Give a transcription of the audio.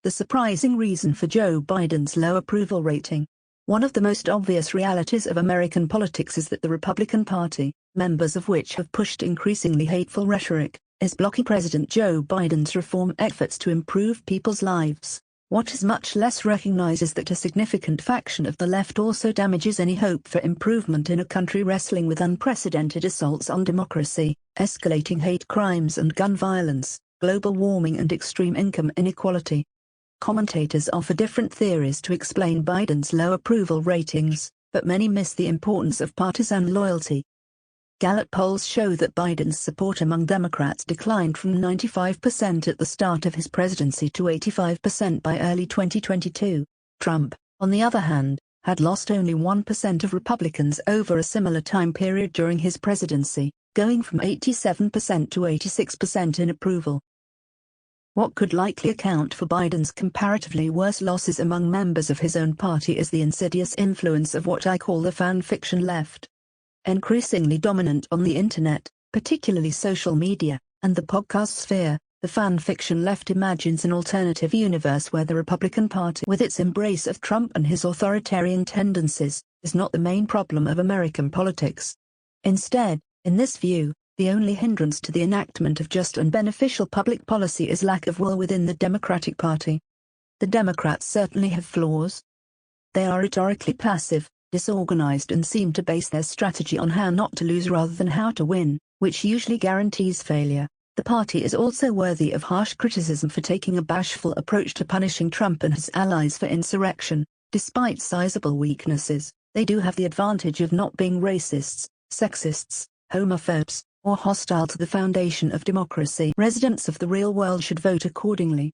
The surprising reason for Joe Biden's low approval rating. One of the most obvious realities of American politics is that the Republican Party, members of which have pushed increasingly hateful rhetoric, is blocking President Joe Biden's reform efforts to improve people's lives. What is much less recognized is that a significant faction of the left also damages any hope for improvement in a country wrestling with unprecedented assaults on democracy, escalating hate crimes and gun violence, global warming and extreme income inequality. Commentators offer different theories to explain Biden's low approval ratings, but many miss the importance of partisan loyalty. Gallup polls show that Biden's support among Democrats declined from 95% at the start of his presidency to 85% by early 2022. Trump, on the other hand, had lost only 1% of Republicans over a similar time period during his presidency, going from 87% to 86% in approval. What could likely account for Biden's comparatively worse losses among members of his own party is the insidious influence of what I call the fan fiction left. Increasingly dominant on the internet, particularly social media, and the podcast sphere, the fan fiction left imagines an alternative universe where the Republican Party, with its embrace of Trump and his authoritarian tendencies, is not the main problem of American politics. Instead, in this view, the only hindrance to the enactment of just and beneficial public policy is lack of will within the Democratic Party. The Democrats certainly have flaws. They are rhetorically passive, disorganized and seem to base their strategy on how not to lose rather than how to win, which usually guarantees failure. The party is also worthy of harsh criticism for taking a bashful approach to punishing Trump and his allies for insurrection. Despite sizable weaknesses, they do have the advantage of not being racists, sexists, homophobes, or hostile to the foundation of democracy. Residents of the real world should vote accordingly.